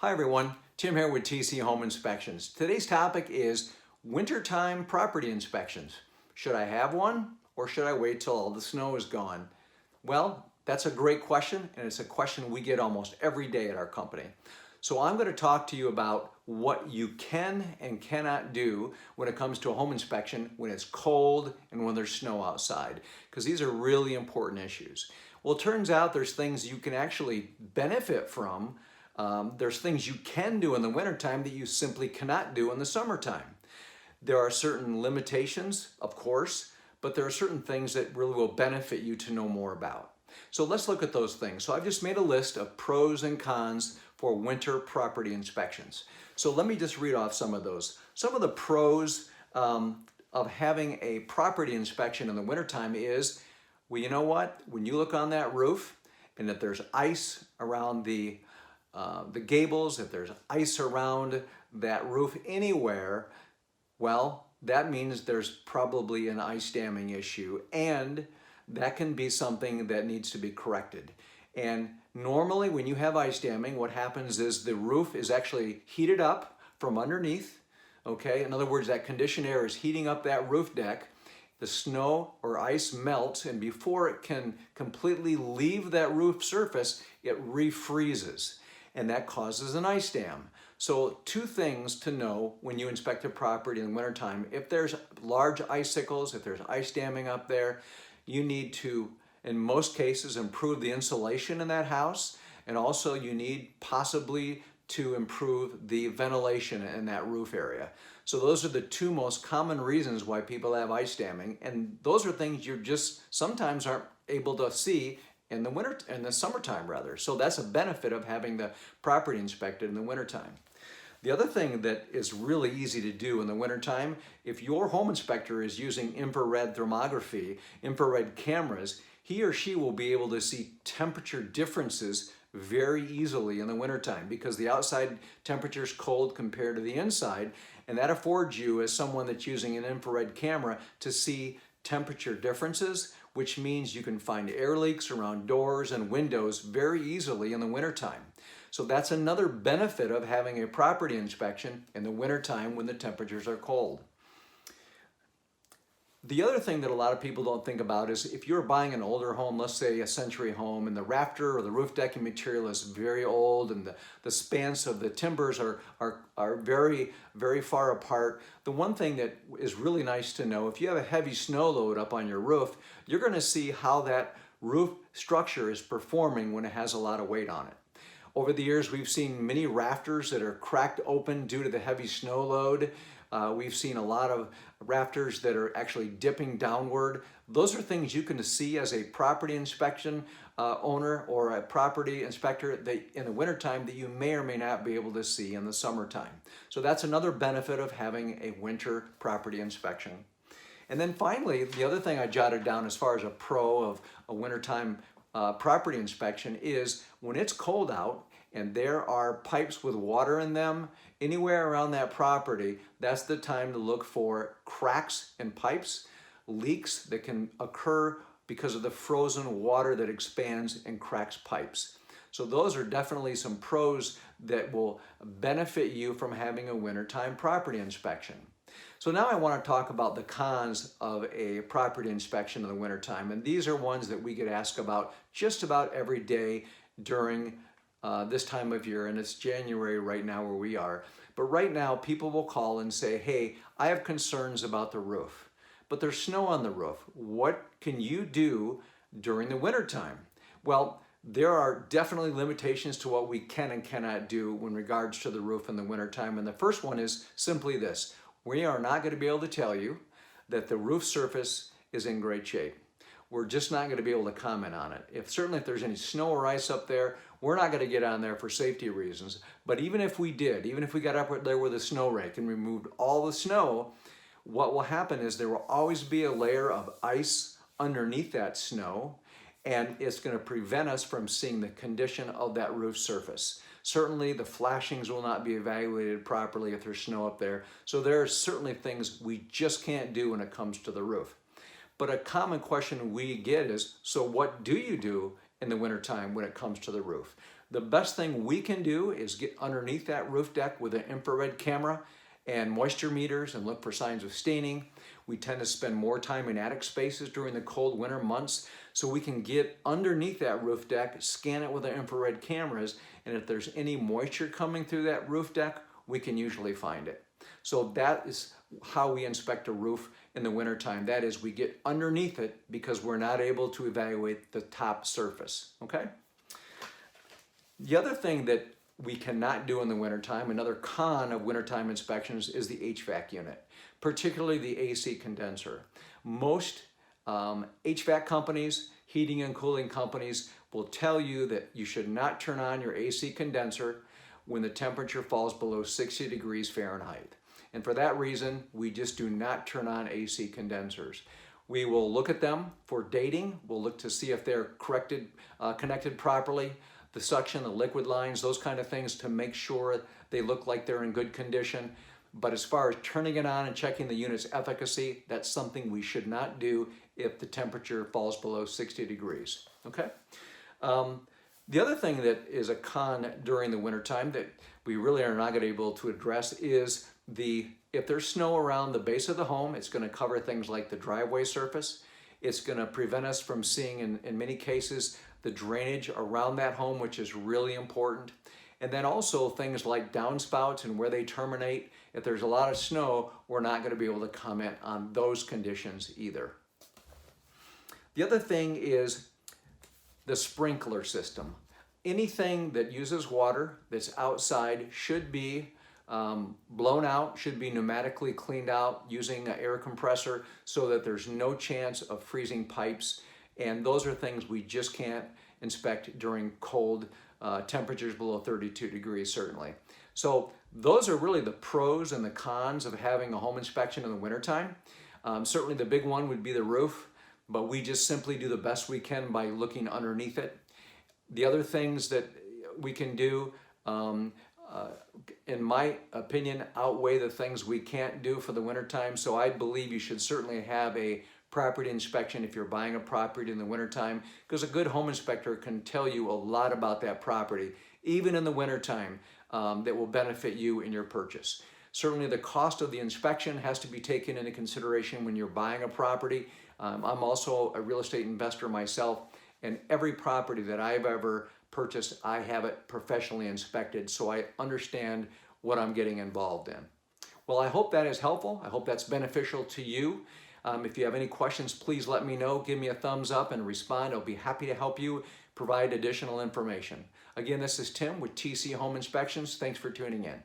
Hi everyone, Tim here with TC Home Inspections. Today's topic is wintertime property inspections. Should I have one or should I wait till all the snow is gone? Well, that's a great question, and it's a question we get almost every day at our company. So I'm going to talk to you about what you can and cannot do when it comes to a home inspection when it's cold and when there's snow outside, because these are really important issues. Well, it turns out there's things you can actually benefit from. There's things you can do in the wintertime that you simply cannot do in the summertime. There are certain limitations, of course, but there are certain things that really will benefit you to know more about. So let's look at those things. So I've just made a list of pros and cons for winter property inspections. So let me just read off some of those. Some of the pros of having a property inspection in the wintertime is, well, you know what? When you look on that roof and if there's ice around the gables, if there's ice around that roof anywhere, well, that means there's probably an ice damming issue, and that can be something that needs to be corrected. And normally when you have ice damming, what happens is the roof is actually heated up from underneath, okay? In other words, that conditioned air is heating up that roof deck. The snow or ice melts, and before it can completely leave that roof surface, it refreezes, and that causes an ice dam. So two things to know when you inspect a property in the wintertime. If there's large icicles, if there's ice damming up there, you need to, in most cases, improve the insulation in that house, and also you need possibly to improve the ventilation in that roof area. So those are the two most common reasons why people have ice damming, and those are things you just sometimes aren't able to see in the summertime rather. So that's a benefit of having the property inspected in the wintertime. The other thing that is really easy to do in the wintertime, if your home inspector is using infrared thermography, infrared cameras, he or she will be able to see temperature differences very easily in the wintertime because the outside temperature is cold compared to the inside, and that affords you, as someone that's using an infrared camera, to see temperature differences, which means you can find air leaks around doors and windows very easily in the wintertime. So that's another benefit of having a property inspection in the wintertime when the temperatures are cold. The other thing that a lot of people don't think about is if you're buying an older home, let's say a century home, and the rafter or the roof decking material is very old and the spans of the timbers are very, very far apart. The one thing that is really nice to know, if you have a heavy snow load up on your roof, you're going to see how that roof structure is performing when it has a lot of weight on it. Over the years, we've seen many rafters that are cracked open due to the heavy snow load. We've seen a lot of rafters that are actually dipping downward. Those are things you can see as a property inspection owner or a property inspector that in the wintertime that you may or may not be able to see in the summertime. So that's another benefit of having a winter property inspection. And then finally, the other thing I jotted down as far as a pro of a wintertime property inspection is when it's cold out and there are pipes with water in them anywhere around that property, that's the time to look for cracks in pipes, leaks that can occur because of the frozen water that expands and cracks pipes. So those are definitely some pros that will benefit you from having a wintertime property inspection. So now I want to talk about the cons of a property inspection in the wintertime, and these are ones that we get asked about just about every day during this time of year, and it's January right now where we are. But right now people will call and say, hey, I have concerns about the roof, but there's snow on the roof. What can you do during the wintertime? Well, there are definitely limitations to what we can and cannot do in regards to the roof in the wintertime, and the first one is simply this. We are not going to be able to tell you that the roof surface is in great shape. We're just not going to be able to comment on it. Certainly if there's any snow or ice up there, we're not going to get on there for safety reasons. But even if we did, even if we got up there with a snow rake and removed all the snow, what will happen is there will always be a layer of ice underneath that snow, and it's going to prevent us from seeing the condition of that roof surface. Certainly the flashings will not be evaluated properly if there's snow up there. So there are certainly things we just can't do when it comes to the roof. But a common question we get is, so what do you do in the wintertime when it comes to the roof? The best thing we can do is get underneath that roof deck with an infrared camera and moisture meters and look for signs of staining. We tend to spend more time in attic spaces during the cold winter months, so we can get underneath that roof deck, scan it with our infrared cameras, and if there's any moisture coming through that roof deck, we can usually find it. So that is how we inspect a roof in the wintertime. That is, we get underneath it because we're not able to evaluate the top surface, okay? The other thing that we cannot do in the wintertime, another con of wintertime inspections, is the HVAC unit, particularly the AC condenser. Most HVAC companies, heating and cooling companies, will tell you that you should not turn on your AC condenser when the temperature falls below 60 degrees Fahrenheit. And for that reason, we just do not turn on AC condensers. We will look at them for dating. We'll look to see if they're connected properly, the suction, the liquid lines, those kind of things, to make sure they look like they're in good condition. But as far as turning it on and checking the unit's efficacy, that's something we should not do if the temperature falls below 60 degrees, okay? The other thing that is a con during the wintertime that we really are not going to be able to address is if there's snow around the base of the home, it's going to cover things like the driveway surface. It's going to prevent us from seeing, in many cases, the drainage around that home, which is really important. And then also things like downspouts and where they terminate. If there's a lot of snow, we're not going to be able to comment on those conditions either. The other thing is the sprinkler system. Anything that uses water that's outside should be blown out, should be pneumatically cleaned out using an air compressor so that there's no chance of freezing pipes. And those are things we just can't inspect during cold temperatures below 32 degrees, certainly. So those are really the pros and the cons of having a home inspection in the wintertime. Certainly the big one would be the roof, but we just simply do the best we can by looking underneath it. The other things that we can do, in my opinion, outweigh the things we can't do for the wintertime. So I believe you should certainly have a property inspection if you're buying a property in the wintertime, because a good home inspector can tell you a lot about that property, even in the wintertime, that will benefit you in your purchase. Certainly the cost of the inspection has to be taken into consideration when you're buying a property. I'm also a real estate investor myself, and every property that I've ever purchased, I have it professionally inspected, so I understand what I'm getting involved in. Well, I hope that is helpful. I hope that's beneficial to you. If you have any questions, please let me know. Give me a thumbs up and respond. I'll be happy to help you provide additional information. Again, this is Tim with TC Home Inspections. Thanks for tuning in.